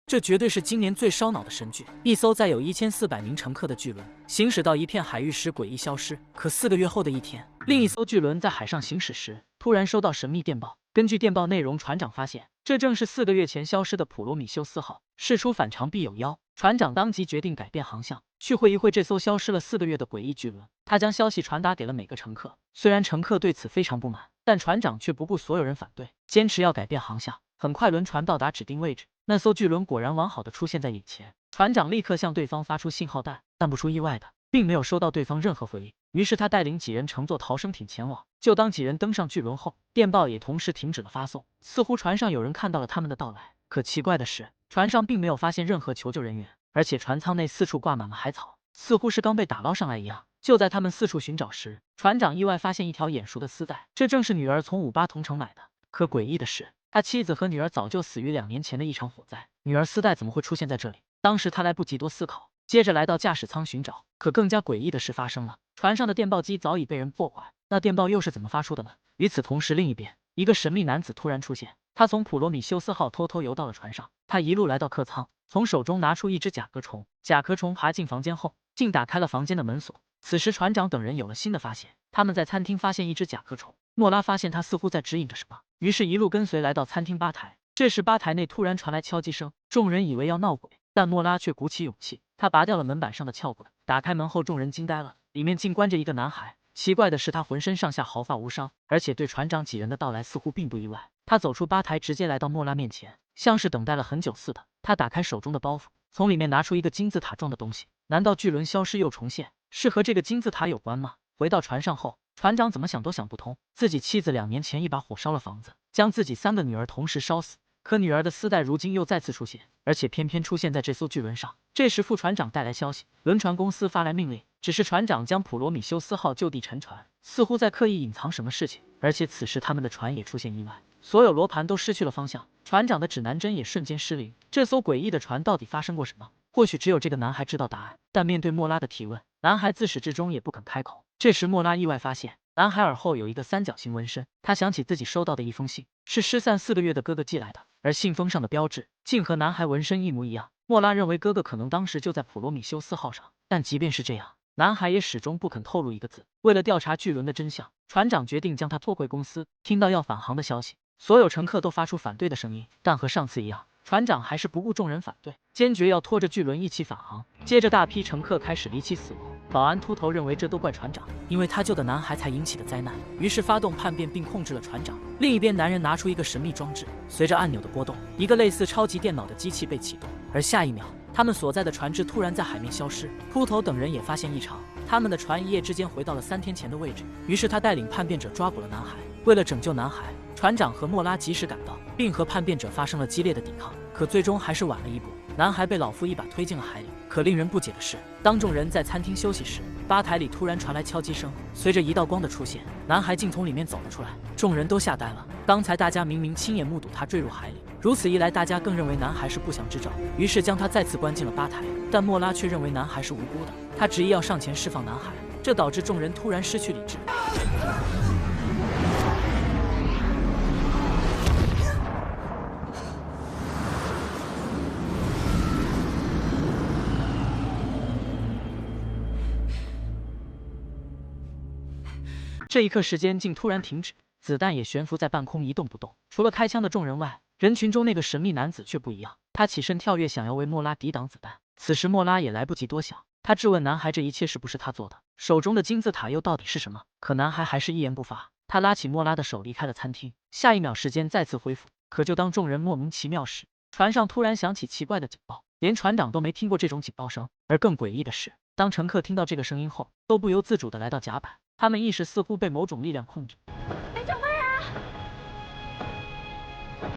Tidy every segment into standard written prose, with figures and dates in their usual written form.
这绝对是今年最烧脑的神剧。一艘载有1400名乘客的巨轮行驶到一片海域时诡异消失，可4个月后的一天，另一艘巨轮在海上行驶时，突然收到神秘电报。根据电报内容，船长发现这正是4个月前消失的普罗米修斯号。事出反常必有妖，船长当即决定改变航向，去会一会这艘消失了4个月的诡异巨轮。他将消息传达给了每个乘客，虽然乘客对此非常不满，但船长却不顾所有人反对，坚持要改变航向。很快，轮船到达指定位置，那艘巨轮果然完好的出现在眼前。船长立刻向对方发出信号弹，但不出意外的，并没有收到对方任何回应。于是他带领几人乘坐逃生艇前往。就当几人登上巨轮后，电报也同时停止了发送，似乎船上有人看到了他们的到来。可奇怪的是，船上并没有发现任何求救人员，而且船舱内四处挂满了海草，似乎是刚被打捞上来一样。就在他们四处寻找时，船长意外发现一条眼熟的丝带，这正是女儿从58同城买的。可诡异的是，他妻子和女儿早就死于2年前的一场火灾，女儿丝带怎么会出现在这里？当时他来不及多思考，接着来到驾驶舱寻找。可更加诡异的事发生了，船上的电报机早已被人破坏，那电报又是怎么发出的呢？与此同时，另一边，一个神秘男子突然出现，他从普罗米修斯号偷偷游到了船上，他一路来到客舱，从手中拿出一只甲壳虫，甲壳虫爬进房间后，竟打开了房间的门锁。此时船长等人有了新的发现，他们在餐厅发现一只甲壳虫，诺拉发现他似乎在指引着什么，于是一路跟随来到餐厅吧台。这时吧台内突然传来敲击声，众人以为要闹鬼，但诺拉却鼓起勇气，他拔掉了门板上的撬棍，打开门后众人惊呆了，里面竟关着一个男孩。奇怪的是，他浑身上下毫发无伤，而且对船长几人的到来似乎并不意外。他走出吧台，直接来到诺拉面前，像是等待了很久似的。他打开手中的包袱，从里面拿出一个金字塔状的东西。难道巨轮消失又重现，是和这个金字塔有关吗？回到船上后，船长怎么想都想不通，自己妻子2年前一把火烧了房子，将自己3个女儿同时烧死，可女儿的丝带如今又再次出现，而且偏偏出现在这艘巨轮上。这时副船长带来消息，轮船公司发来命令，指示船长将普罗米修斯号就地沉船，似乎在刻意隐藏什么事情。而且此时他们的船也出现意外，所有罗盘都失去了方向，船长的指南针也瞬间失灵。这艘诡异的船到底发生过什么？或许只有这个男孩知道答案。但面对莫拉的提问，男孩自始至终也不肯开口。这时莫拉意外发现，男孩耳后有一个3角形纹身，他想起自己收到的一封信，是失散4个月的哥哥寄来的，而信封上的标志竟和男孩纹身一模一样。莫拉认为哥哥可能当时就在普罗米修斯号上，但即便是这样，男孩也始终不肯透露一个字。为了调查巨轮的真相，船长决定将他拖回公司。听到要返航的消息，所有乘客都发出反对的声音，但和上次一样，船长还是不顾众人反对，坚决要拖着巨轮一起返航。接着大批乘客开始离奇死亡，保安秃头认为这都怪船长，因为他救的男孩才引起的灾难，于是发动叛变并控制了船长。另一边，男人拿出一个神秘装置，随着按钮的波动，一个类似超级电脑的机器被启动，而下一秒，他们所在的船只突然在海面消失。秃头等人也发现异常，他们的船一夜之间回到了3天前的位置。于是他带领叛变者抓捕了男孩。为了拯救男孩，船长和莫拉及时赶到，并和叛变者发生了激烈的抵抗，可最终还是晚了一步，男孩被老夫一把推进了海里。可令人不解的是，当众人在餐厅休息时，吧台里突然传来敲击声，随着一道光的出现，男孩竟从里面走了出来。众人都吓呆了，刚才大家明明亲眼目睹他坠入海里，如此一来，大家更认为男孩是不祥之兆，于是将他再次关进了吧台。但莫拉却认为男孩是无辜的，他执意要上前释放男孩，这导致众人突然失去理智。这一刻，时间竟突然停止，子弹也悬浮在半空一动不动。除了开枪的众人外，人群中那个神秘男子却不一样，他起身跳跃，想要为莫拉抵挡子弹。此时莫拉也来不及多想，他质问男孩这一切是不是他做的，手中的金字塔又到底是什么？可男孩还是一言不发。他拉起莫拉的手离开了餐厅。下一秒，时间再次恢复。可就当众人莫名其妙时，船上突然响起奇怪的警报，连船长都没听过这种警报声。而更诡异的是，当乘客听到这个声音后，都不由自主地来到甲板，他们意识似乎被某种力量控制。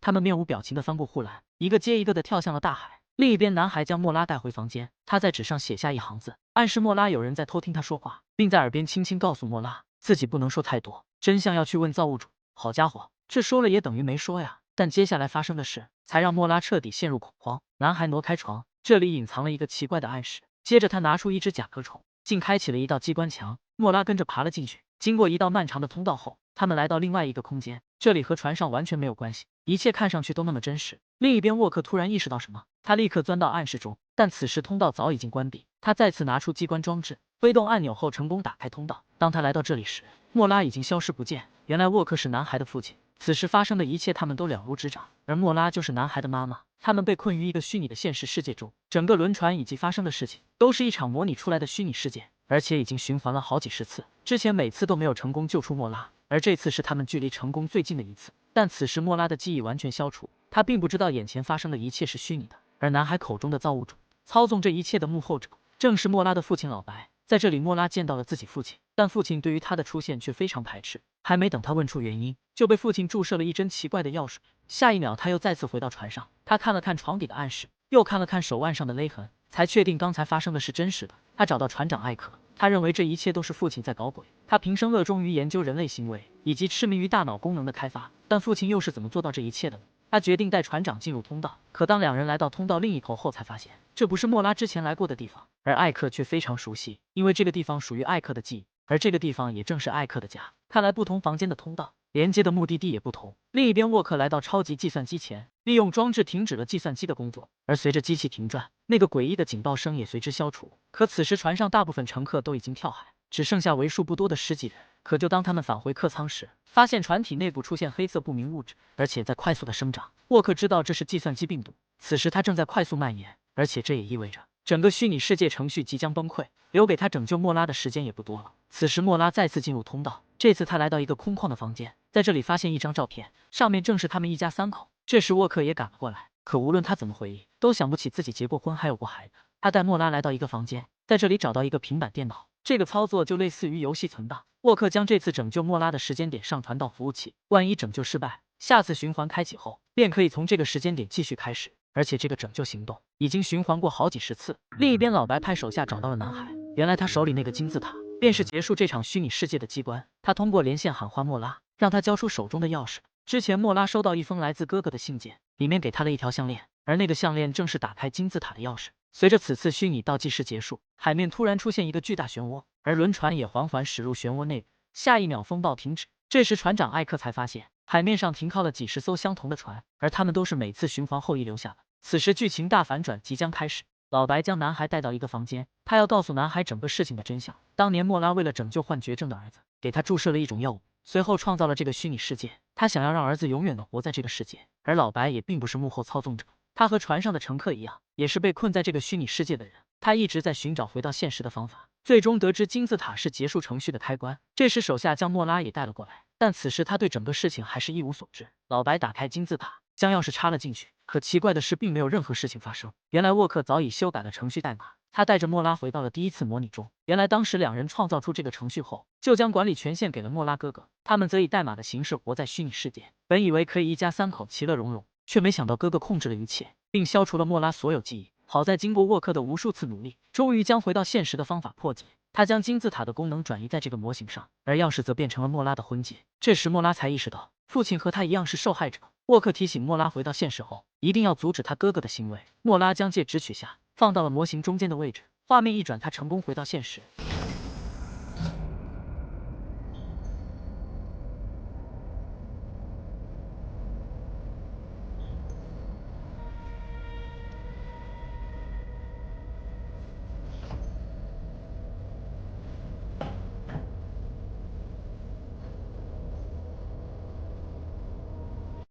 他们面无表情地翻过护栏，一个接一个地跳向了大海。另一边，男孩将莫拉带回房间，他在纸上写下一行字，暗示莫拉有人在偷听他说话，并在耳边轻轻告诉莫拉自己不能说太多，真相要去问造物主。好家伙，这说了也等于没说呀！但接下来发生的事才让莫拉彻底陷入恐慌。男孩挪开床，这里隐藏了一个奇怪的暗示。接着他拿出一只甲壳虫，竟开启了一道机关墙，莫拉跟着爬了进去。经过一道漫长的通道后，他们来到另外一个空间，这里和船上完全没有关系，一切看上去都那么真实。另一边，沃克突然意识到什么，他立刻钻到暗室中，但此时通道早已经关闭。他再次拿出机关装置，挥动按钮后成功打开通道。当他来到这里时，莫拉已经消失不见。原来沃克是男孩的父亲，此时发生的一切他们都了如指掌，而莫拉就是男孩的妈妈。他们被困于一个虚拟的现实世界中，整个轮船以及发生的事情都是一场模拟出来的虚拟事件，而且已经循环了好几十次。之前每次都没有成功救出莫拉，而这次是他们距离成功最近的一次。但此时莫拉的记忆完全消除，他并不知道眼前发生的一切是虚拟的，而男孩口中的造物主操纵这一切的幕后者正是莫拉的父亲老白。在这里，莫拉见到了自己父亲，但父亲对于他的出现却非常排斥。还没等他问出原因，就被父亲注射了一针奇怪的药水。下一秒，他又再次回到船上，他看了看床底的暗示，又看了看手腕上的勒痕，才确定刚才发生的是真实的。他找到船长艾克，他认为这一切都是父亲在搞鬼。他平生热衷于研究人类行为，以及痴迷于大脑功能的开发，但父亲又是怎么做到这一切的呢？他决定带船长进入通道，可当两人来到通道另一头后，才发现这不是莫拉之前来过的地方，而艾克却非常熟悉，因为这个地方属于艾克的记忆，而这个地方也正是艾克的家。看来不同房间的通道连接的目的地也不同。另一边，沃克来到超级计算机前，利用装置停止了计算机的工作，而随着机器停转，那个诡异的警报声也随之消除。可此时船上大部分乘客都已经跳海，只剩下为数不多的10几人。可就当他们返回客舱时，发现船体内部出现黑色不明物质，而且在快速的生长。沃克知道这是计算机病毒，此时它正在快速蔓延，而且这也意味着整个虚拟世界程序即将崩溃，留给他拯救莫拉的时间也不多了。此时莫拉再次进入通道，这次他来到一个空旷的房间，在这里发现一张照片，上面正是他们一家3口。这时沃克也赶了过来，可无论他怎么回忆，都想不起自己结过婚还有过孩子。他带莫拉来到一个房间，在这里找到一个平板电脑，这个操作就类似于游戏存档。沃克将这次拯救莫拉的时间点上传到服务器，万一拯救失败，下次循环开启后便可以从这个时间点继续开始。而且这个拯救行动已经循环过好几十次。另一边，老白派手下找到了男孩，原来他手里那个金字塔便是结束这场虚拟世界的机关。他通过连线喊话莫拉，让他交出手中的钥匙。之前莫拉收到一封来自哥哥的信件，里面给他了一条项链，而那个项链正是打开金字塔的钥匙。随着此次虚拟倒计时结束，海面突然出现一个巨大漩涡，而轮船也缓缓驶入漩涡内部。下一秒，风暴停止。这时船长艾克才发现海面上停靠了几十艘相同的船，而他们都是每次循环后遗留下的。此时剧情大反转即将开始，老白将男孩带到一个房间，他要告诉男孩整个事情的真相。当年莫拉为了拯救患绝症的儿子，给他注射了一种药物，随后创造了这个虚拟世界。他想要让儿子永远的活在这个世界，而老白也并不是幕后操纵者，他和船上的乘客一样，也是被困在这个虚拟世界的人。他一直在寻找回到现实的方法，最终得知金字塔是结束程序的开关。这时手下将莫拉也带了过来，但此时他对整个事情还是一无所知。老白打开金字塔，将钥匙插了进去，可奇怪的是并没有任何事情发生。原来沃克早已修改了程序代码，他带着莫拉回到了第一次模拟中。原来当时两人创造出这个程序后，就将管理权限给了莫拉哥哥，他们则以代码的形式活在虚拟世界。本以为可以一家3口其乐融融，却没想到哥哥控制了一切，并消除了莫拉所有记忆。好在经过沃克的无数次努力，终于将回到现实的方法破解。他将金字塔的功能转移在这个模型上，而钥匙则变成了莫拉的婚戒。这时莫拉才意识到父亲和他一样是受害者。沃克提醒莫拉回到现实后一定要阻止他哥哥的行为。莫拉将戒指取下，放到了模型中间的位置。画面一转，他成功回到现实。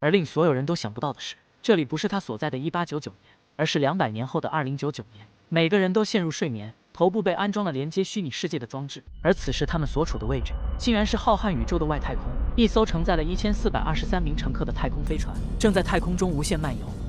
而令所有人都想不到的是，这里不是他所在的1899年，而是200年后的2099年。每个人都陷入睡眠，头部被安装了连接虚拟世界的装置，而此时他们所处的位置，竟然是浩瀚宇宙的外太空。一艘承载了1423名乘客的太空飞船，正在太空中无限漫游。